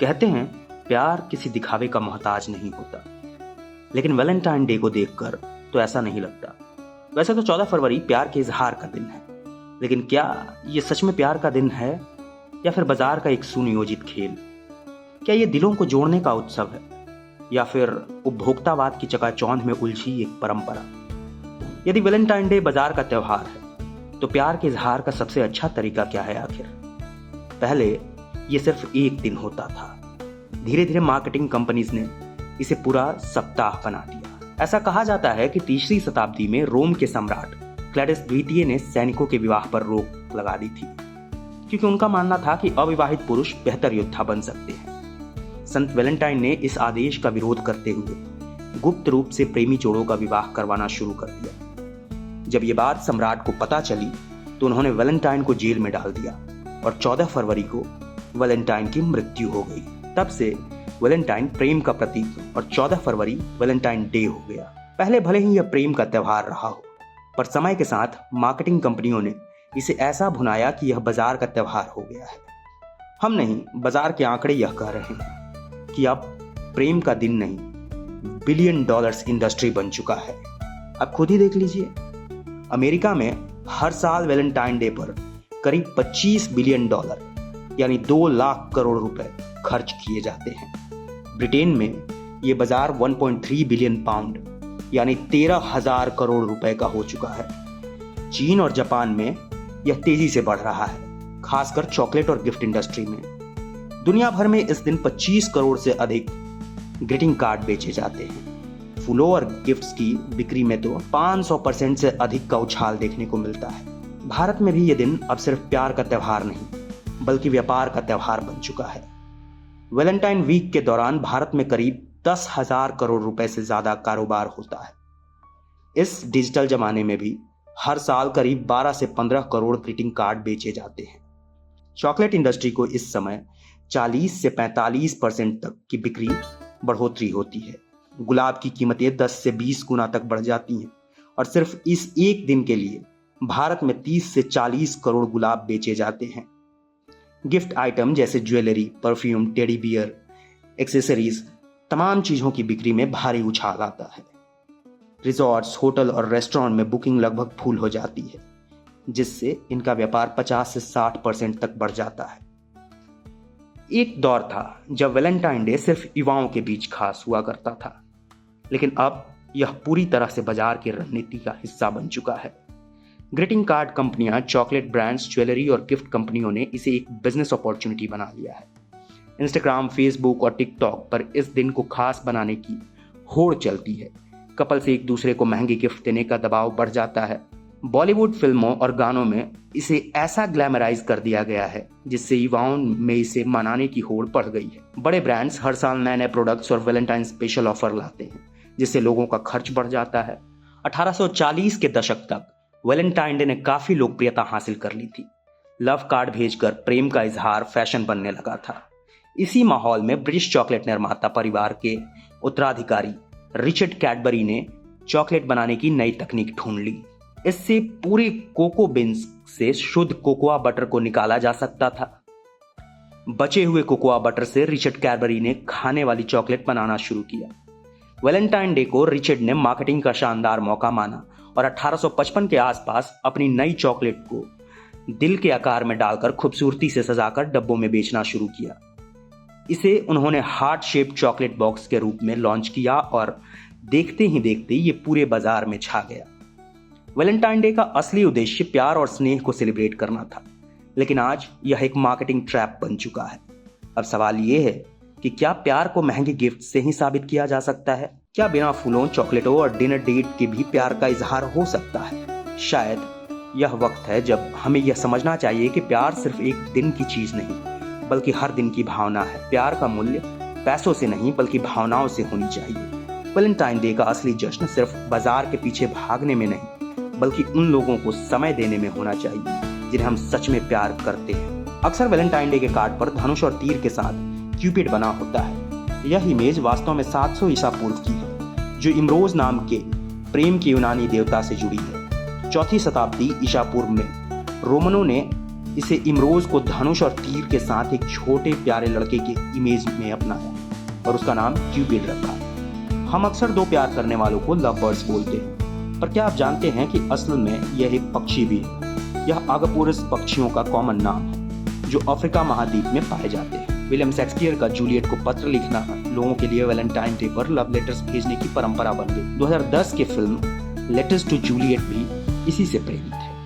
कहते हैं प्यार किसी दिखावे का मोहताज नहीं होता, लेकिन वैलेंटाइन डे को देखकर तो ऐसा नहीं लगता। वैसे तो 14 फरवरी प्यार के इजहार का दिन है, लेकिन क्या ये सच में प्यार का दिन है या फिर बाजार का एक सुनियोजित खेल? क्या ये दिलों को जोड़ने का उत्सव है या फिर उपभोक्तावाद की चकाचौंध में उलझी एक परंपरा? यदि वैलेंटाइन डे बाजार का त्योहार है तो प्यार के इजहार का सबसे अच्छा तरीका क्या है आखिर? पहले ये सिर्फ एक दिन होता था, धीरे धीरे मार्केटिंग कंपनीज ने इसे पूरा सप्ताह बना दिया। ऐसा कहा जाता है कि तीसरी शताब्दी में रोम के सम्राट क्लैडिस द्वितीय ने सैनिकों के विवाह पर रोक लगा दी थी, क्योंकि उनका मानना था कि अविवाहित पुरुष बेहतर योद्धा बन सकते हैं। संत वैलेंटाइन ने इस आदेश का विरोध करते हुए गुप्त रूप से प्रेमी जोड़ों का विवाह करवाना शुरू कर दिया। जब ये बात सम्राट को पता चली तो उन्होंने वैलेंटाइन को जेल में डाल दिया और 14 फरवरी को वैलेंटाइन की मृत्यु हो गई। तब से वैलेंटाइन प्रेम का प्रतीक और 14 फरवरी वैलेंटाइन डे हो गया। पहले भले ही यह प्रेम का त्योहार रहा हो, पर समय के साथ मार्केटिंग कंपनियों ने इसे ऐसा भुनाया कि यह बाजार का त्योहार हो गया है। हम नहीं, बाजार के आंकड़े यह कह रहे हैं कि अब प्रेम का दिन नहीं, $बिलियन इंडस्ट्री बन चुका है। अब खुद ही देख लीजिए, अमेरिका में हर साल वैलेंटाइन डे पर करीब $25 बिलियन यानी 2 लाख करोड़ रुपए खर्च किए जाते हैं। ब्रिटेन में यह बाजार 1.3 बिलियन पाउंड यानी 13,000 करोड़ रुपए का हो चुका है। चीन और जापान में यह तेजी से बढ़ रहा है, खासकर चॉकलेट और गिफ्ट इंडस्ट्री में। दुनिया भर में इस दिन 25 करोड़ से अधिक ग्रीटिंग कार्ड बेचे जाते हैं। फूलों और गिफ्ट्स की बिक्री में तो 500% से अधिक का उछाल देखने को मिलता है। भारत में भी यह दिन अब सिर्फ प्यार का त्योहार नहीं, बल्कि व्यापार का त्योहार बन चुका है। वैलेंटाइन वीक के दौरान भारत में करीब 10,000 करोड़ रुपए से ज्यादा कारोबार होता है। इस डिजिटल जमाने में भी हर साल करीब 12 से 15 करोड़ ग्रीटिंग कार्ड बेचे जाते हैं। चॉकलेट इंडस्ट्री को इस समय 40 से 45% तक की बिक्री बढ़ोतरी होती है। गुलाब की कीमतें 10 से 20 गुना तक बढ़ जाती हैं और सिर्फ इस एक दिन के लिए भारत में 30 से 40 करोड़ गुलाब बेचे जाते हैं। गिफ्ट आइटम जैसे jewellery, perfume, teddy bear, accessories, तमाम चीजों की बिक्री में भारी उछाल आता है। रिजॉर्ट्स, होटल और रेस्टोरेंट में बुकिंग लगभग फुल हो जाती है, जिससे इनका व्यापार 50 से 60% तक बढ़ जाता है। एक दौर था जब वैलेंटाइन डे सिर्फ युवाओं के बीच खास हुआ करता था, लेकिन अब यह पूरी तरह से बाजार की रणनीति का हिस्सा बन चुका है। ग्रीटिंग कार्ड कंपनियां, चॉकलेट ब्रांड्स, ज्वेलरी और गिफ्ट कंपनियों ने इसे एक बिजनेस अपॉर्चुनिटी बना लिया है। इंस्टाग्राम, फेसबुक और टिकटॉक पर इस दिन को खास बनाने की होड़ चलती है। कपल से एक दूसरे को महंगे गिफ्ट देने का दबाव बढ़ जाता है। बॉलीवुड फिल्मों और गानों में इसे ऐसा ग्लैमराइज कर दिया गया है जिससे युवाओं में इसे मनाने की होड़ बढ़ गई है। बड़े ब्रांड्स हर साल नए नए प्रोडक्ट्स और वैलेंटाइन स्पेशल ऑफर लाते हैं, जिससे लोगों का खर्च बढ़ जाता है। 1840 के दशक तक वैलेंटाइन डे ने काफी लोकप्रियता हासिल कर ली थी। लव कार्ड भेजकर प्रेम का इजहार फैशन बनने लगा था। इसी माहौल में ब्रिटिश चॉकलेट निर्माता परिवार के उत्तराधिकारी रिचर्ड कैडबरी ने चॉकलेट बनाने की नई तकनीक ढूंढ ली। इससे पूरे कोको बीन्स से शुद्ध कोकोआ बटर को निकाला जा सकता था। बचे हुए कोकोआ बटर से रिचर्ड कैडबरी ने खाने वाली चॉकलेट बनाना शुरू किया। वैलेंटाइन डे को रिचर्ड ने मार्केटिंग का शानदार मौका माना और 1855 के आसपास अपनी नई चॉकलेट को दिल के आकार में डालकर खूबसूरती से सजाकर डब्बों में बेचना शुरू किया। इसे उन्होंने हार्ट शेप चॉकलेट बॉक्स के रूप में लॉन्च किया और देखते ही देखते ये पूरे बाजार में छा गया। वैलेंटाइन डे का असली उद्देश्य प्यार और स्नेह को सेलिब्रेट करना था, लेकिन आज यह एक मार्केटिंग ट्रैप बन चुका है। अब सवाल यह है कि क्या प्यार को महंगे गिफ्ट से ही साबित किया जा सकता है? क्या बिना फूलों, चॉकलेटों और डिनर डेट के भी प्यार का इजहार हो सकता है? शायद यह वक्त है जब हमें यह समझना चाहिए कि प्यार सिर्फ एक दिन की चीज नहीं, बल्कि हर दिन की भावना है। प्यार का मूल्य पैसों से नहीं, बल्कि भावनाओं से होनी चाहिए। वैलेंटाइन डे का असली जश्न सिर्फ बाजार के पीछे भागने में नहीं, बल्कि उन लोगों को समय देने में होना चाहिए जिन्हें हम सच में प्यार करते हैं। अक्सर वैलेंटाइन डे के कार्ड पर धनुष और तीर के साथ क्यूपिड बना होता है। यह इमेज वास्तव में 700 ईसा पूर्व की है, जो इमरोज नाम के प्रेम के यूनानी देवता से जुड़ी है। 4वीं शताब्दी ईसा पूर्व में रोमनों ने इसे इमरोज को धनुष और तीर के साथ एक छोटे प्यारे लड़के की इमेज में अपनाया और उसका नाम क्यूपिड रखा। हम अक्सर दो प्यार करने वालों को लव बर्ड्स बोलते हैं, पर क्या आप जानते हैं कि असल में यह एक पक्षी भी है। यह आगापोरस पक्षियों का कॉमन नाम है जो अफ्रीका महाद्वीप में पाए जाते हैं। विलियम शेक्सपियर का जूलियट को पत्र लिखना लोगों के लिए वैलेंटाइन डे पर लव लेटर्स भेजने की परंपरा बन गई। 2010 की फिल्म लेटर्स टू जूलियट भी इसी से प्रेरित है।